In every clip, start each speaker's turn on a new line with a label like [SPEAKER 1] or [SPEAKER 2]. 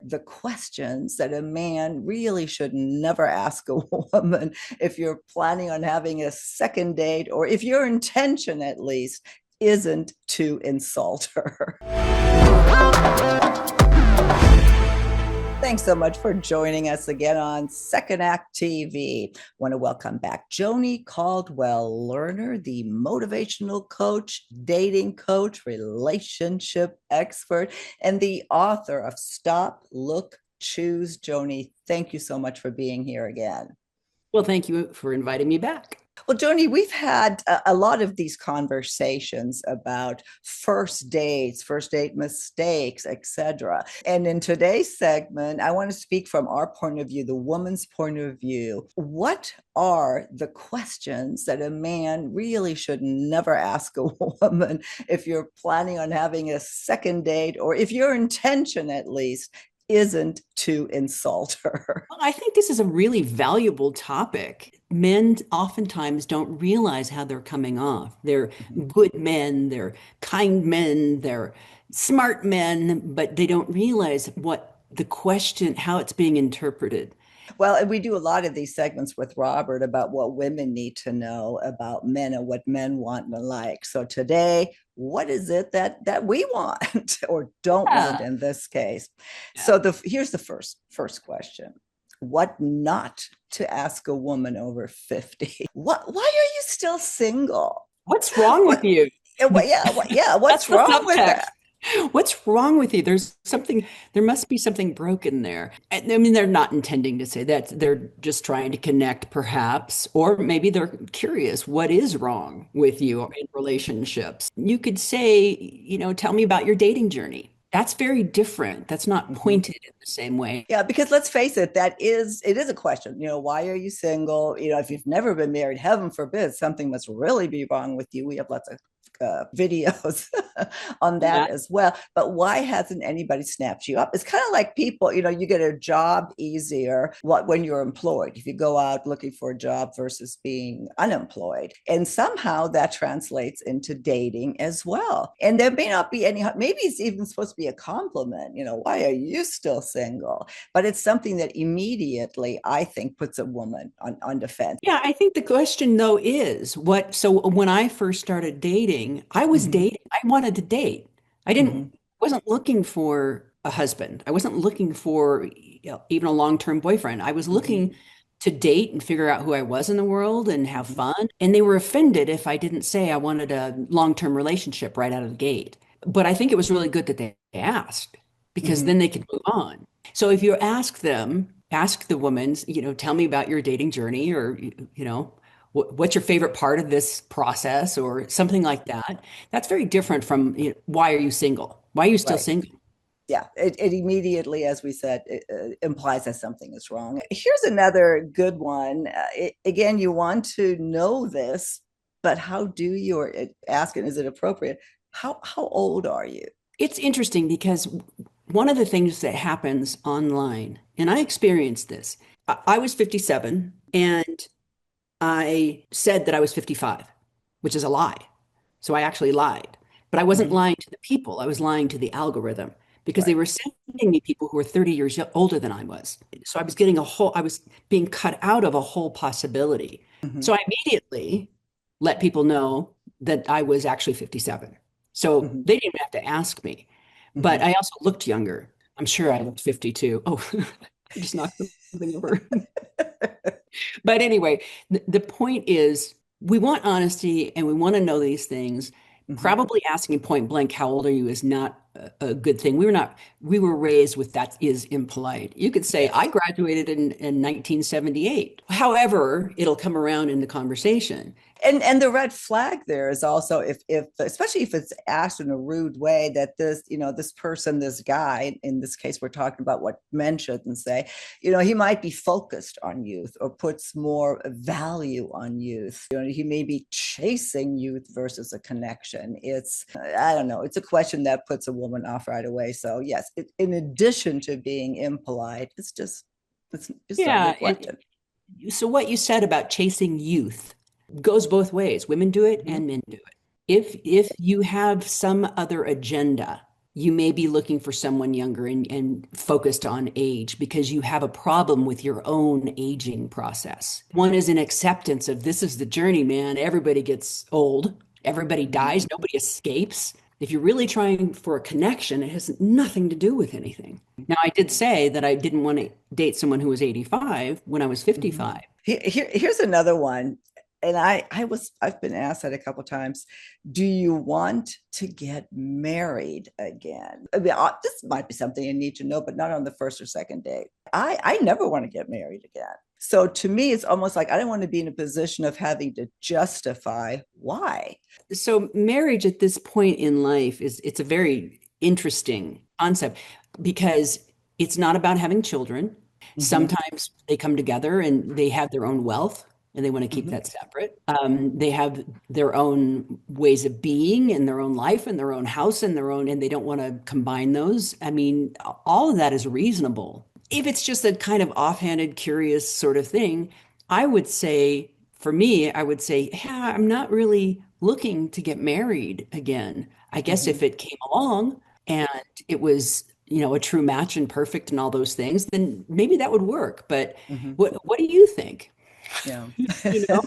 [SPEAKER 1] the questions that a man really should never ask a woman if you're planning on having a second date, or if your intention at least isn't to insult her? Thanks so much for joining us again on Second Act TV. I want to welcome back Joni Caldwell Lerner, the motivational coach, dating coach, relationship expert, and the author of Stop, Look, Choose. Joni, thank you so much for being here again.
[SPEAKER 2] Well, thank you for inviting me back.
[SPEAKER 1] Well, Joni, we've had a lot of these conversations about first dates, first date mistakes, etc. And in today's segment, I want to speak from our point of view, the woman's point of view. What are the questions that a man really should never ask a woman if you're planning on having a second date, or if your intention at least isn't to insult her?
[SPEAKER 2] Well, I think this is a really valuable topic. Men oftentimes don't realize how they're coming off. They're good men, they're kind men, they're smart men, but they don't realize what the question, how it's being interpreted.
[SPEAKER 1] Well, and we do a lot of these segments with Robert about what women need to know about men and what men want and like. So today, what is it that we want or don't want in this case?
[SPEAKER 2] Yeah.
[SPEAKER 1] So here's the first question. What not to ask a woman over 50? Why are you still single?
[SPEAKER 2] What's wrong with you?
[SPEAKER 1] What's wrong with that?
[SPEAKER 2] What's wrong with you? There must be something broken there. I mean, they're not intending to say that. They're just trying to connect, perhaps, or maybe they're curious. What is wrong with you in relationships? You could say, tell me about your dating journey. That's very different. That's not pointed in the same way.
[SPEAKER 1] Yeah, because let's face it, it is a question. Why are you single? If you've never been married, heaven forbid, something must really be wrong with you. We have lots of videos on that as well. But why hasn't anybody snapped you up? It's kind of like people, you get a job easier when you're employed, if you go out looking for a job versus being unemployed. And somehow that translates into dating as well. And there may not be maybe it's even supposed to be a compliment, why are you still single? But it's something that immediately, I think, puts a woman on defense.
[SPEAKER 2] Yeah, I think the question though is so when I first started dating, I was dating. I wanted to date. Wasn't looking for a husband. I wasn't looking for even a long-term boyfriend. I was looking to date and figure out who I was in the world and have fun. And they were offended if I didn't say I wanted a long-term relationship right out of the gate. But I think it was really good that they asked, because then they could move on. So if you ask the woman, tell me about your dating journey, or, what's your favorite part of this process, or something like that. That's very different from, why are you single? Why are you still single?
[SPEAKER 1] Yeah, it immediately, as we said, it implies that something is wrong. Here's another good one. Again, you want to know this, but how do you, or ask it, is it appropriate? How old are you?
[SPEAKER 2] It's interesting because one of the things that happens online, and I experienced this, I was 57 and I said that I was 55, which is a lie. So I actually lied, but I wasn't lying to the people. I was lying to the algorithm, because they were sending me people who were 30 years older than I was. So I was being cut out of a whole possibility. So I immediately let people know that I was actually 57. So they didn't even have to ask me, but I also looked younger. I'm sure I looked 52. Oh, I just knocked something over. But anyway, the point is, we want honesty and we want to know these things. Probably asking point blank, how old are you, is not a good thing. We were raised with that is impolite. You could say, I graduated in 1978. However, it'll come around in the conversation.
[SPEAKER 1] And the red flag there is also if especially if it's asked in a rude way, that this person, this guy, in this case, we're talking about what men shouldn't say, he might be focused on youth or puts more value on youth. He may be chasing youth versus a connection. I don't know. It's a question that puts a woman off right away. So yes, in addition to being impolite, it's just a question.
[SPEAKER 2] So what you said about chasing youth goes both ways. Women do it and men do it. If you have some other agenda, you may be looking for someone younger and focused on age because you have a problem with your own aging process. One is an acceptance of this is the journey, man. Everybody gets old, everybody
[SPEAKER 1] Mhm.
[SPEAKER 2] dies, nobody escapes. If you're really trying for a connection, it has nothing to do with anything. Now, I did say that I didn't want to date someone who was 85 when I was
[SPEAKER 1] Mhm.
[SPEAKER 2] 55.
[SPEAKER 1] Here's another one. And I've been asked that a couple times. Do you want to get married again? I mean, this might be something you need to know, but not on the first or second date. I never want to get married again. So to me, it's almost like I don't want to be in a position of having to justify why.
[SPEAKER 2] So marriage at this point in life is it's a very interesting concept because it's not about having children.
[SPEAKER 1] Hmm.
[SPEAKER 2] Sometimes they come together and they have their own wealth and they want to keep
[SPEAKER 1] Hmm.
[SPEAKER 2] that separate. They have their own ways of being and their own life and their own house and their own, and they don't want to combine those. I mean, all of that is reasonable. If it's just a kind of offhanded, curious sort of thing, I would say, for me, I would say, yeah, I'm not really looking to get married again. I guess
[SPEAKER 1] Hmm.
[SPEAKER 2] if it came along and it was, a true match and perfect and all those things, then maybe that would work. But
[SPEAKER 1] Hmm.
[SPEAKER 2] what do you think?
[SPEAKER 1] Yeah.
[SPEAKER 2] You know?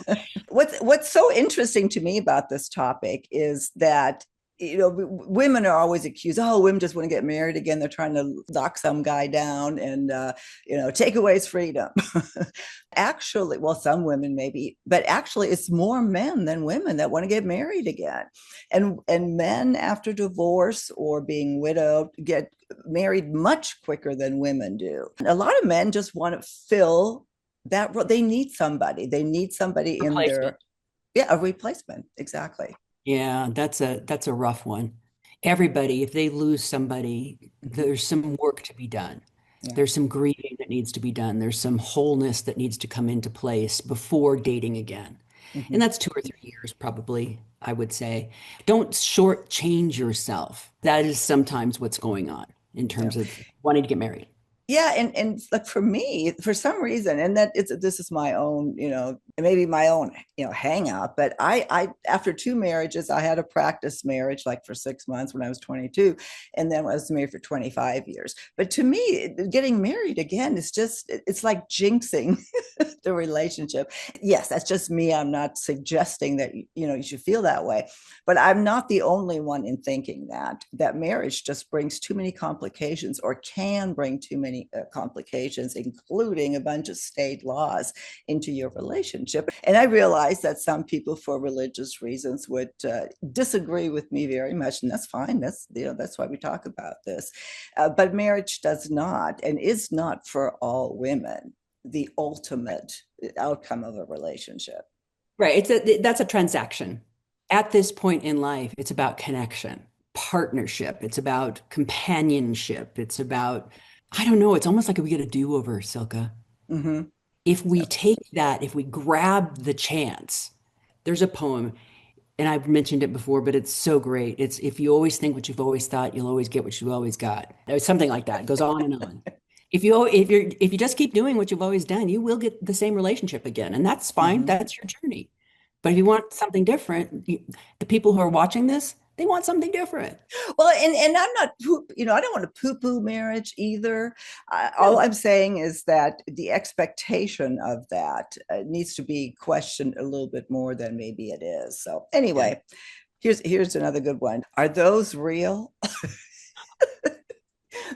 [SPEAKER 1] What's so interesting to me about this topic is that women are always accused, oh, women just want to get married again, they're trying to lock some guy down and take away his freedom. Actually, well, some women maybe, but actually it's more men than women that want to get married again. And men after divorce or being widowed get married much quicker than women do. A lot of men just want to fill that they need somebody in
[SPEAKER 2] Replacement.
[SPEAKER 1] their, yeah, a replacement, exactly.
[SPEAKER 2] Yeah, that's a rough one. Everybody, if they lose somebody,
[SPEAKER 1] Hmm.
[SPEAKER 2] there's some work to be done.
[SPEAKER 1] Yeah.
[SPEAKER 2] There's some grieving that needs to be done. There's some wholeness that needs to come into place before dating again. And
[SPEAKER 1] Hmm.
[SPEAKER 2] that's 2 or 3 years, probably, I would say. Don't shortchange yourself. That is sometimes what's going on in
[SPEAKER 1] Yeah.
[SPEAKER 2] terms of wanting to get married.
[SPEAKER 1] Yeah, and like for me, for some reason, and that it's this is my own, maybe my own, hang up, but I after two marriages, I had a practice marriage like for 6 months when I was 22, and then I was married for 25 years. But to me, getting married again is just it's like jinxing the relationship. Yes, that's just me. I'm not suggesting that you should feel that way, but I'm not the only one in thinking that marriage just brings too many complications or can bring too many complications, including a bunch of state laws into your relationship. And I realize that some people, for religious reasons, would disagree with me very much, and that's fine. That's why we talk about this. But marriage does not and is not for all women the ultimate outcome of a relationship.
[SPEAKER 2] Right. That's a transaction. At this point in life, it's about connection, partnership. It's about companionship. It's about, I don't know, it's almost like we get a do-over, Silka.
[SPEAKER 1] Mm-hmm.
[SPEAKER 2] If we take that, if we grab the chance, there's a poem, and I've mentioned it before, but it's so great. It's if you always think what you've always thought, you'll always get what you've always got. It's something like that. It goes on and on. If you just keep doing what you've always done, you will get the same relationship again, and that's fine.
[SPEAKER 1] Mm-hmm.
[SPEAKER 2] That's your journey. But if you want something different, the people who are watching this, they want something different.
[SPEAKER 1] Well, and I'm not, I don't want to poo-poo marriage either. All
[SPEAKER 2] No.
[SPEAKER 1] I'm saying is that the expectation of that needs to be questioned a little bit more than maybe it is. So
[SPEAKER 2] Yeah.
[SPEAKER 1] anyway, here's another good one. Are those real?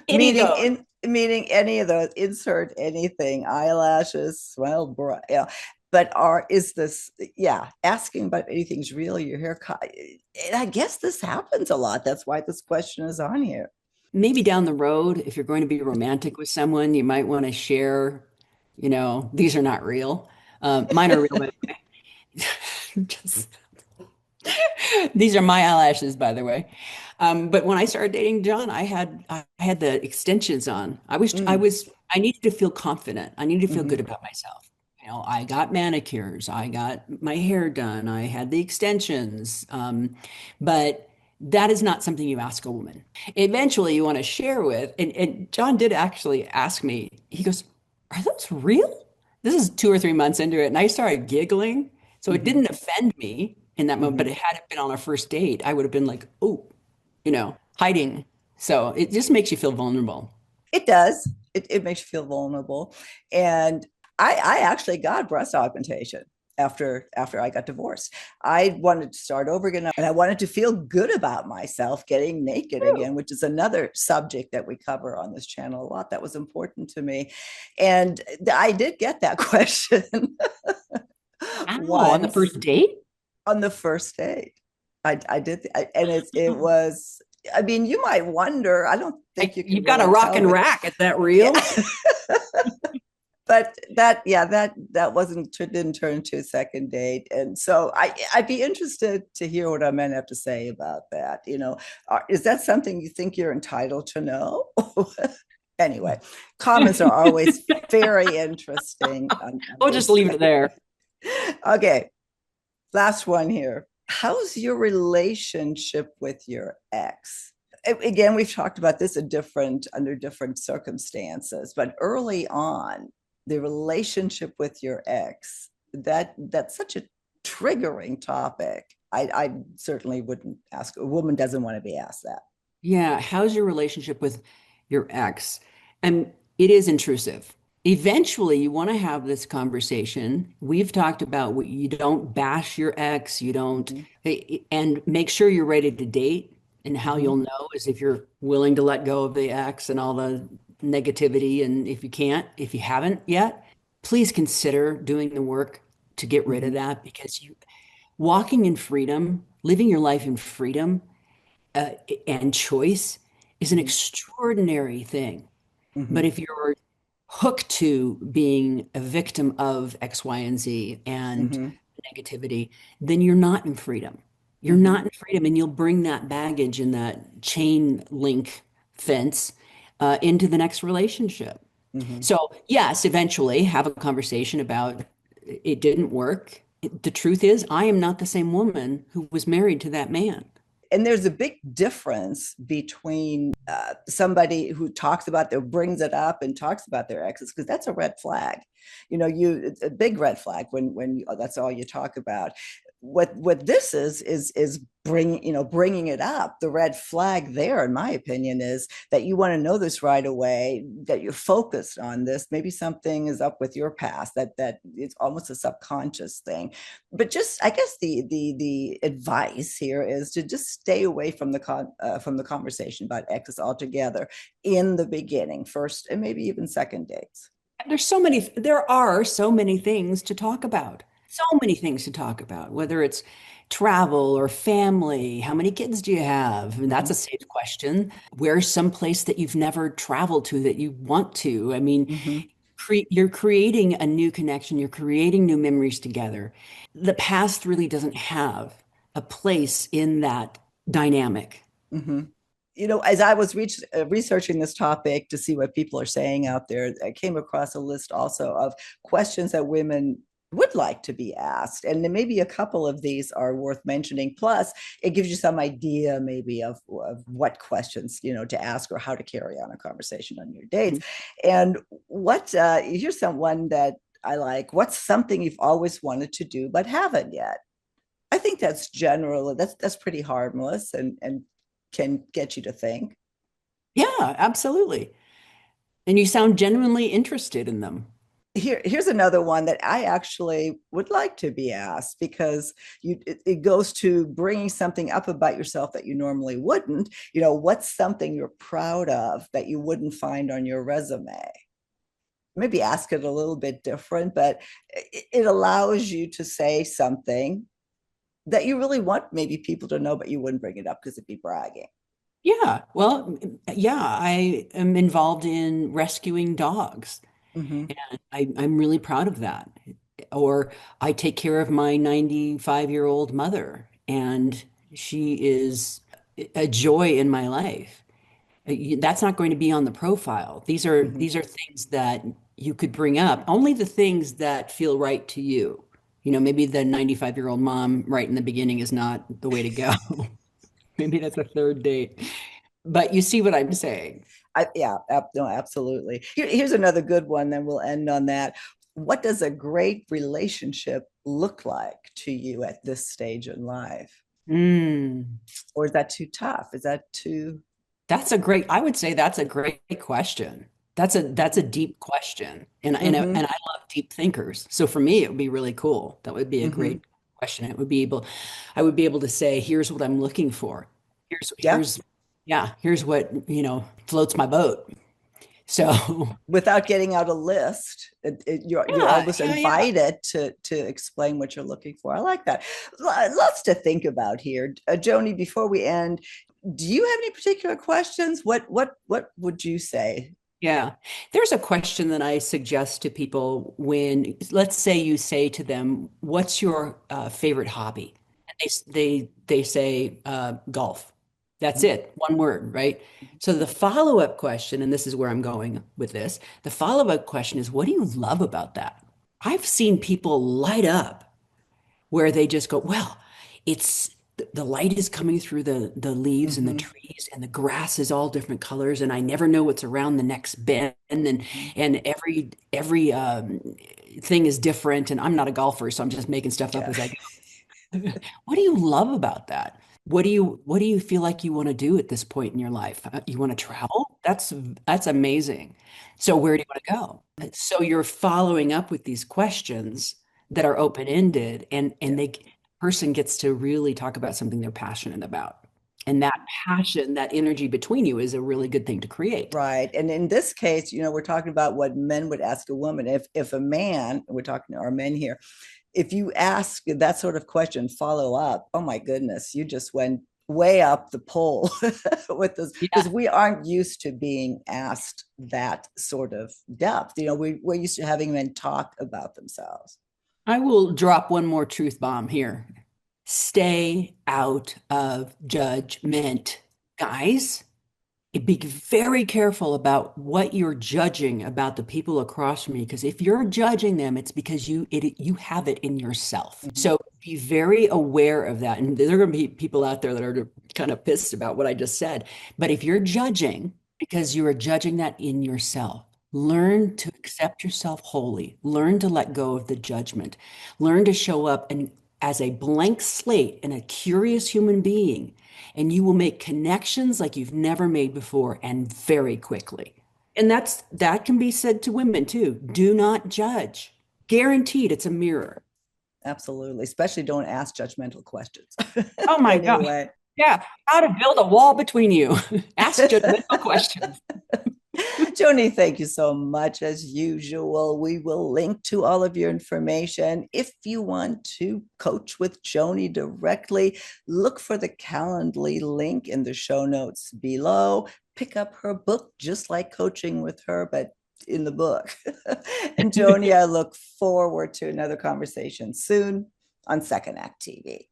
[SPEAKER 2] Any of those.
[SPEAKER 1] Meaning any of those, insert anything, eyelashes, well, yeah. But is this, yeah, asking about anything's real, your hair, and I guess this happens a lot. That's why this question is on here.
[SPEAKER 2] Maybe down the road, if you're going to be romantic with someone, you might want to share, these are not real. Mine are real, but just, these are my eyelashes, by the way. But when I started dating John, I had the extensions on.
[SPEAKER 1] Mm,
[SPEAKER 2] I needed to feel confident. I needed to feel good
[SPEAKER 1] mhm,
[SPEAKER 2] about myself. I got manicures, I got my hair done, I had the extensions. But that is not something you ask a woman. Eventually, you want to share with, and John did actually ask me, he goes, "Are those real?" This is 2 or 3 months into it, and I started giggling. So it
[SPEAKER 1] mhm,
[SPEAKER 2] didn't offend me in that moment, but
[SPEAKER 1] mhm.
[SPEAKER 2] it had it been on a first date, I would have been like, oh, hiding. So it just makes you feel vulnerable.
[SPEAKER 1] It does. It makes you feel vulnerable. And I actually got breast augmentation after I got divorced. I wanted to start over again, and I wanted to feel good about myself getting naked
[SPEAKER 2] True.
[SPEAKER 1] again, which is another subject that we cover on this channel a lot. That was important to me. And I did get that question
[SPEAKER 2] Ow, on the
[SPEAKER 1] once
[SPEAKER 2] first date?
[SPEAKER 1] on the first date. I did, and it was. I mean, you might wonder. I don't think you can
[SPEAKER 2] You've got a
[SPEAKER 1] really
[SPEAKER 2] rock
[SPEAKER 1] tell,
[SPEAKER 2] and
[SPEAKER 1] but
[SPEAKER 2] rack. Is that
[SPEAKER 1] yeah.
[SPEAKER 2] real?
[SPEAKER 1] But that, yeah, that wasn't, didn't turn into a second date. And so I'd be interested to hear what our men have to say about that. Is that something you think you're entitled to know? Anyway, comments are always very interesting on
[SPEAKER 2] We'll just
[SPEAKER 1] this.
[SPEAKER 2] leave it there.
[SPEAKER 1] Okay, last one here. How's your relationship with your ex? Again, we've talked about this under different circumstances, but early on, the relationship with your ex, that's such a triggering topic. I certainly wouldn't ask, a woman doesn't want to be asked that.
[SPEAKER 2] Yeah. How's your relationship with your ex? And it is intrusive. Eventually, you want to have this conversation. We've talked about what you don't bash your ex, you don't,
[SPEAKER 1] Mm-hmm.
[SPEAKER 2] and make sure you're ready to date. And how
[SPEAKER 1] Mm-hmm.
[SPEAKER 2] you'll know is if you're willing to let go of the ex and all the negativity. And if you can't, if you haven't yet, please consider doing the work to get rid of
[SPEAKER 1] Mm-hmm.
[SPEAKER 2] that because you walking in freedom, living your life in freedom uh, and choice is an
[SPEAKER 1] Mm-hmm.
[SPEAKER 2] extraordinary thing.
[SPEAKER 1] Mm-hmm.
[SPEAKER 2] But if you're hooked to being a victim of X, Y, and Z and
[SPEAKER 1] Mm-hmm.
[SPEAKER 2] negativity, then you're not in freedom. You're
[SPEAKER 1] Mm-hmm.
[SPEAKER 2] not in freedom, and you'll bring that baggage and that chain link fence into the next relationship.
[SPEAKER 1] Mm-hmm.
[SPEAKER 2] So, yes, eventually have a conversation about it didn't work. The truth is, I am not the same woman who was married to that man.
[SPEAKER 1] And there's a big difference between somebody who talks about their brings it up and talks about their exes, because that's a red flag. It's a big red flag when that's all you talk about. What this is bringing it up. The red flag there, in my opinion, is that you want to know this right away, that you're focused on this. Maybe something is up with your past, that it's almost a subconscious thing. But just, I guess the advice here is to just stay away from the conversation about exes altogether in the beginning, first and maybe even second dates.
[SPEAKER 2] There are so many things to talk about. So many things to talk about, whether it's travel or family. How many kids do you have? And that's
[SPEAKER 1] Mm-hmm.
[SPEAKER 2] a safe question. Where's some place that you've never traveled to that you want to? I mean,
[SPEAKER 1] Mm-hmm.
[SPEAKER 2] you're creating a new connection, you're creating new memories together. The past really doesn't have a place in that dynamic.
[SPEAKER 1] Mm-hmm. As I was researching this topic to see what people are saying out there, I came across a list also of questions that women would like to be asked. And then maybe a couple of these are worth mentioning. Plus, it gives you some idea maybe of what questions, to ask or how to carry on a conversation on your dates. And here's someone that I like. What's something you've always wanted to do but haven't yet? I think that's generally that's pretty harmless and can get you to think.
[SPEAKER 2] Yeah, absolutely. And you sound genuinely interested in them.
[SPEAKER 1] Here's another one that I actually would like to be asked, because it goes to bringing something up about yourself that you normally wouldn't. What's something you're proud of that you wouldn't find on your resume? Maybe ask it a little bit different, but it allows you to say something that you really want maybe people to know, but you wouldn't bring it up because it'd be bragging.
[SPEAKER 2] Yeah, well, yeah, I am involved in rescuing dogs,
[SPEAKER 1] Mm-hmm.
[SPEAKER 2] and I'm really proud of that. Or I take care of my 95-year-old mother, and she is a joy in my life. That's not going to be on the profile.
[SPEAKER 1] Mm-hmm.
[SPEAKER 2] These are things that you could bring up, only the things that feel right to you. Maybe the 95-year-old mom right in the beginning is not the way to go. Maybe that's a third date. But you see what I'm saying.
[SPEAKER 1] Yeah, no, absolutely. Here's another good one, then we'll end on that. What does a great relationship look like to you at this stage in life?
[SPEAKER 2] Mm.
[SPEAKER 1] Or is that too tough? Is that too?
[SPEAKER 2] I would say that's a great question. That's a deep question. And
[SPEAKER 1] Mm-hmm.
[SPEAKER 2] I love deep thinkers. So for me, it would be really cool. That would be a
[SPEAKER 1] Mm-hmm.
[SPEAKER 2] great question. I would be able to say, here's what I'm looking for.
[SPEAKER 1] Yeah.
[SPEAKER 2] Here's what, floats my boat. So
[SPEAKER 1] Without getting out a list, you're
[SPEAKER 2] yeah,
[SPEAKER 1] almost
[SPEAKER 2] yeah.
[SPEAKER 1] invited to explain what you're looking for. I like that. Lots to think about here. Joni, before we end, do you have any particular questions? What would you say?
[SPEAKER 2] Yeah. There's a question that I suggest to people when, let's say you say to them, what's your favorite hobby? And they say golf. That's it, one word, right? So the follow-up question, and this is where I'm going with this, the follow-up question is, what do you love about that? I've seen people light up where they just go, well, it's the light is coming through the leaves and the
[SPEAKER 1] Mm-hmm.
[SPEAKER 2] trees and the grass is all different colors and I never know what's around the next bend and every thing is different and I'm not a golfer, so I'm just making stuff up
[SPEAKER 1] Yeah.
[SPEAKER 2] as I go. What do you love about that? What do you feel like you want to do at this point in your life? You want to travel? That's amazing. So where do you want to go? So you're following up with these questions that are open-ended and
[SPEAKER 1] Yeah.
[SPEAKER 2] they person gets to really talk about something they're passionate about. And that passion, that energy between you is a really good thing to create.
[SPEAKER 1] Right. And in this case, we're talking about what men would ask a woman. If a man, we're talking to our men here, if you ask that sort of question, follow up, oh my goodness, you just went way up the pole with this because
[SPEAKER 2] Yeah.
[SPEAKER 1] we aren't used to being asked that sort of depth. We're used to having men talk about themselves.
[SPEAKER 2] I will drop one more truth bomb here. Stay out of judgment, guys. Be very careful about what you're judging about the people across from you, because if you're judging them, it's because you have it in yourself.
[SPEAKER 1] Mm-hmm.
[SPEAKER 2] So be very aware of that. And there are going to be people out there that are kind of pissed about what I just said. But if you're judging because you are judging that in yourself, learn to accept yourself wholly. Learn to let go of the judgment. Learn to show up and as a blank slate and a curious human being and you will make connections like you've never made before and very quickly. And that can be said to women too. Do not judge. Guaranteed it's a mirror.
[SPEAKER 1] Absolutely. Especially don't ask judgmental questions.
[SPEAKER 2] Oh my God.
[SPEAKER 1] Anyway.
[SPEAKER 2] Yeah. How to build a wall between you. Ask judgmental questions.
[SPEAKER 1] Joni, thank you so much. As usual, we will link to all of your information. If you want to coach with Joni directly, look for the Calendly link in the show notes below. Pick up her book, Just Like Coaching with Her, but in the book. And Joni, I look forward to another conversation soon on Second Act TV.